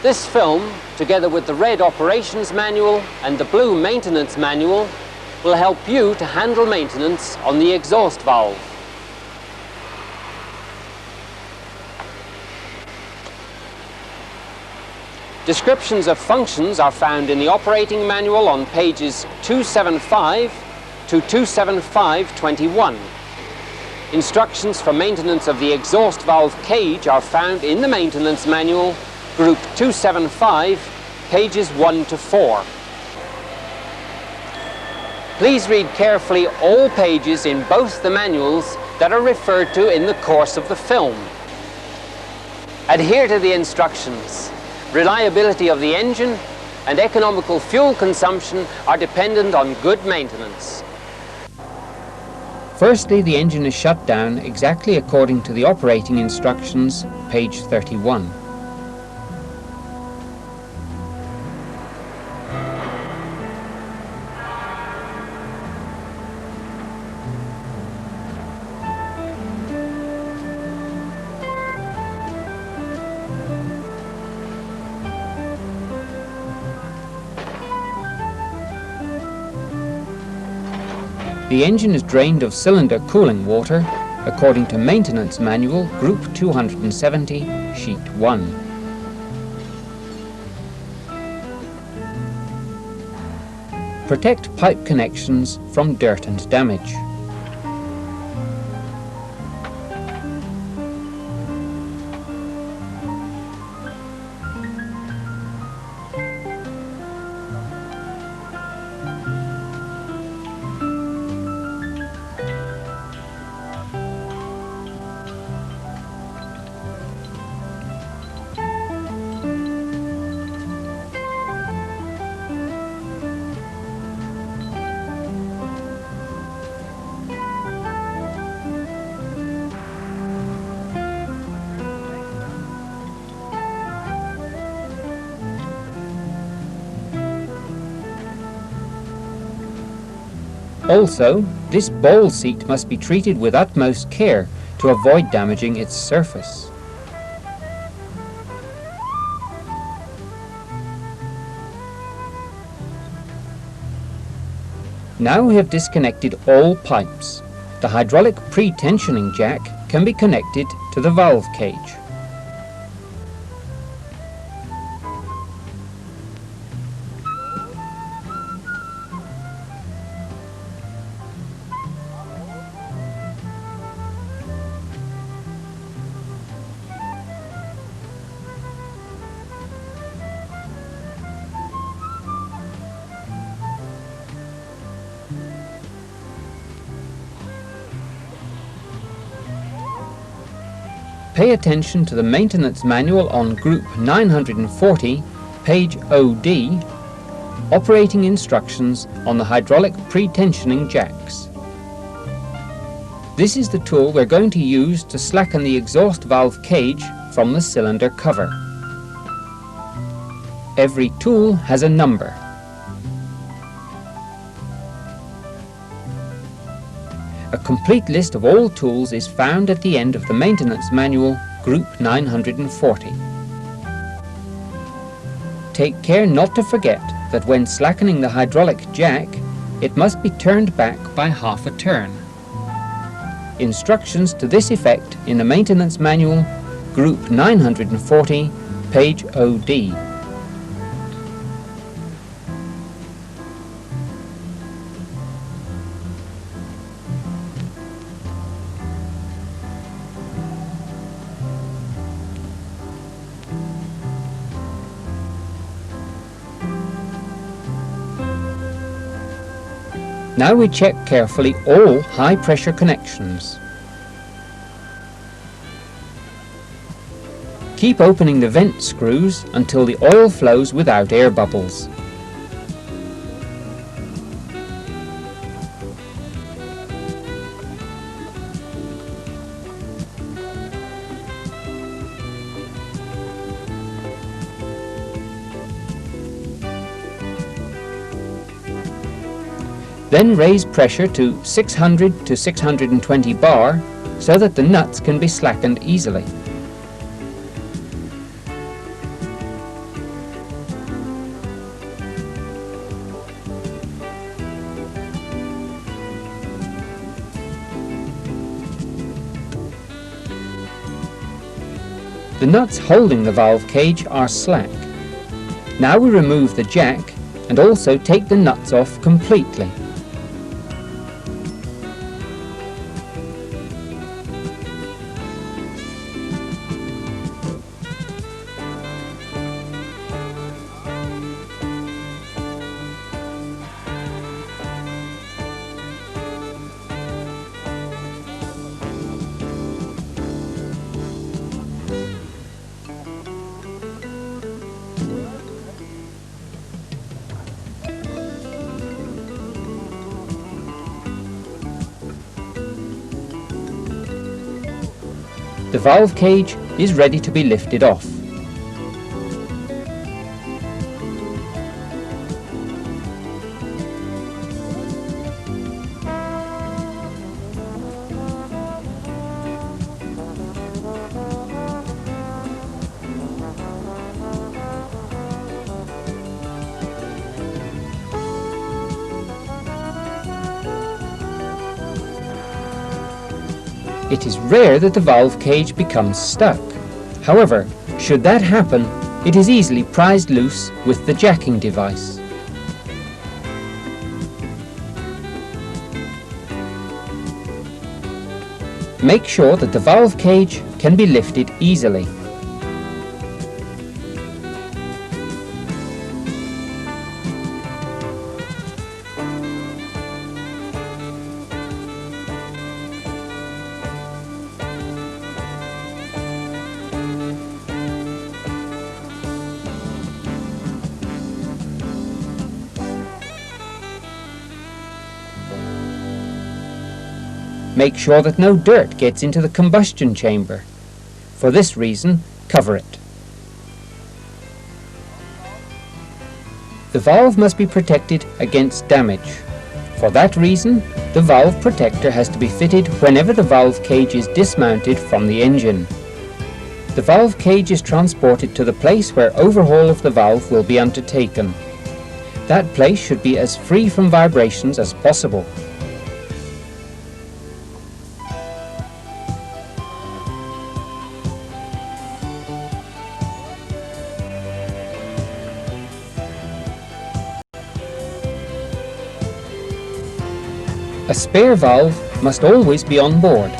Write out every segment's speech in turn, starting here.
This film, together with the red operations manual and the blue maintenance manual, will help you to handle maintenance on the exhaust valve. Descriptions of functions are found in the operating manual on pages 275 to 275-21. Instructions for maintenance of the exhaust valve cage are found in the maintenance manual, group 275, pages 1 to 4. Please read carefully all pages in both the manuals that are referred to in the course of the film. Adhere to the instructions. Reliability of the engine and economical fuel consumption are dependent on good maintenance. Firstly, the engine is shut down exactly according to the operating instructions, page 31. The engine is drained of cylinder cooling water according to Maintenance Manual, Group 270, Sheet 1. Protect pipe connections from dirt and damage. Also, this bowl seat must be treated with utmost care to avoid damaging its surface. Now we have disconnected all pipes. The hydraulic pre-tensioning jack can be connected to the valve cage. Pay attention to the maintenance manual on group 940, page OD, operating instructions on the hydraulic pre-tensioning jacks. This is the tool we're going to use to slacken the exhaust valve cage from the cylinder cover. Every tool has a number. A complete list of all tools is found at the end of the maintenance manual, group 940. Take care not to forget that when slackening the hydraulic jack, it must be turned back by half a turn. Instructions to this effect in the maintenance manual, group 940, page OD. Now we check carefully all high-pressure connections. Keep opening the vent screws until the oil flows without air bubbles. Then raise pressure to 600 to 620 bar so that the nuts can be slackened easily. The nuts holding the valve cage are slack. Now we remove the jack and also take the nuts off completely. The valve cage is ready to be lifted off. It is rare that the valve cage becomes stuck. However, should that happen, it is easily prized loose with the jacking device. Make sure that the valve cage can be lifted easily. Make sure that no dirt gets into the combustion chamber. For this reason, cover it. The valve must be protected against damage. For that reason, the valve protector has to be fitted whenever the valve cage is dismounted from the engine. The valve cage is transported to the place where overhaul of the valve will be undertaken. That place should be as free from vibrations as possible. A spare valve must always be on board.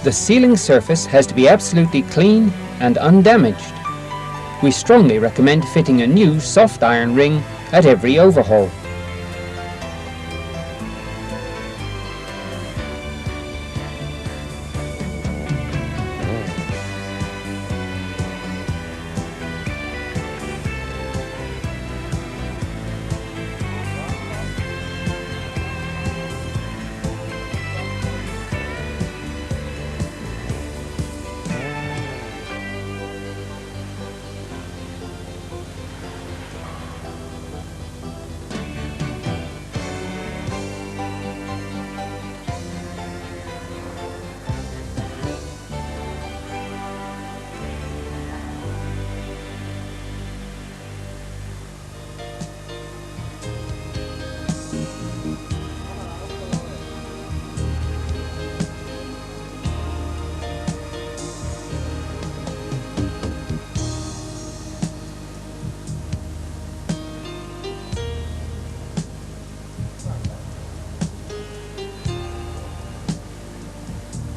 The sealing surface has to be absolutely clean and undamaged. We strongly recommend fitting a new soft iron ring at every overhaul.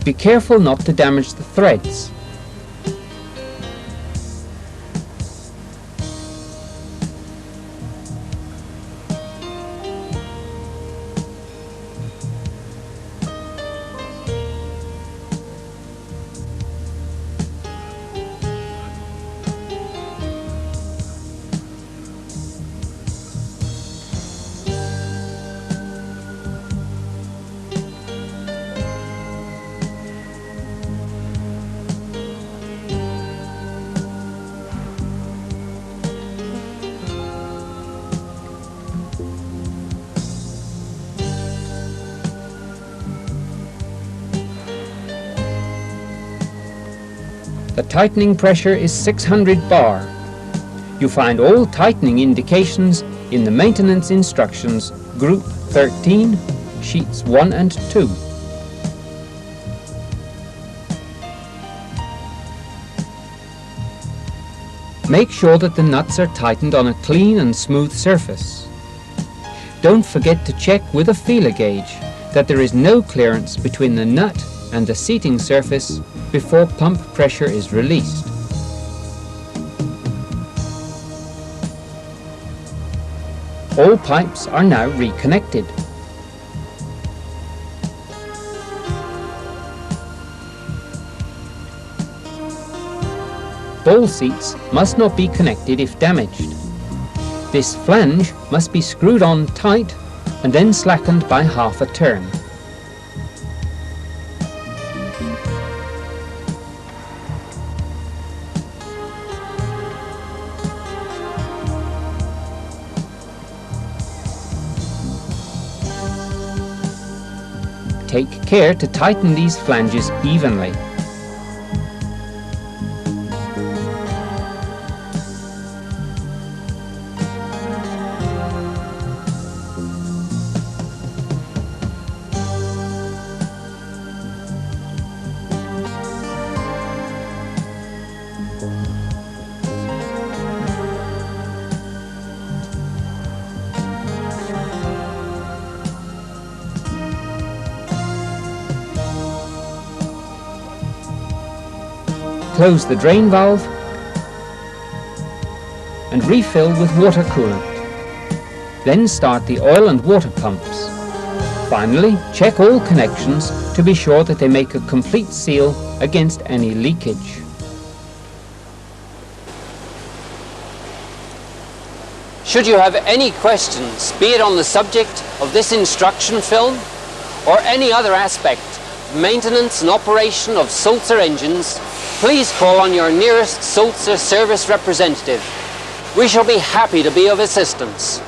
Be careful not to damage the threads. The tightening pressure is 600 bar. You find all tightening indications in the maintenance instructions, Group 13, sheets 1 and 2. Make sure that the nuts are tightened on a clean and smooth surface. Don't forget to check with a feeler gauge that there is no clearance between the nut and the seating surface before pump pressure is released. All pipes are now reconnected. Ball seats must not be connected if damaged. This flange must be screwed on tight and then slackened by half a turn. Take care to tighten these flanges evenly. Close the drain valve and refill with water coolant. Then start the oil and water pumps. Finally, check all connections to be sure that they make a complete seal against any leakage. Should you have any questions, be it on the subject of this instruction film or any other aspect of maintenance and operation of sulzer engines, please call on your nearest sulzer service representative. We shall be happy to be of assistance.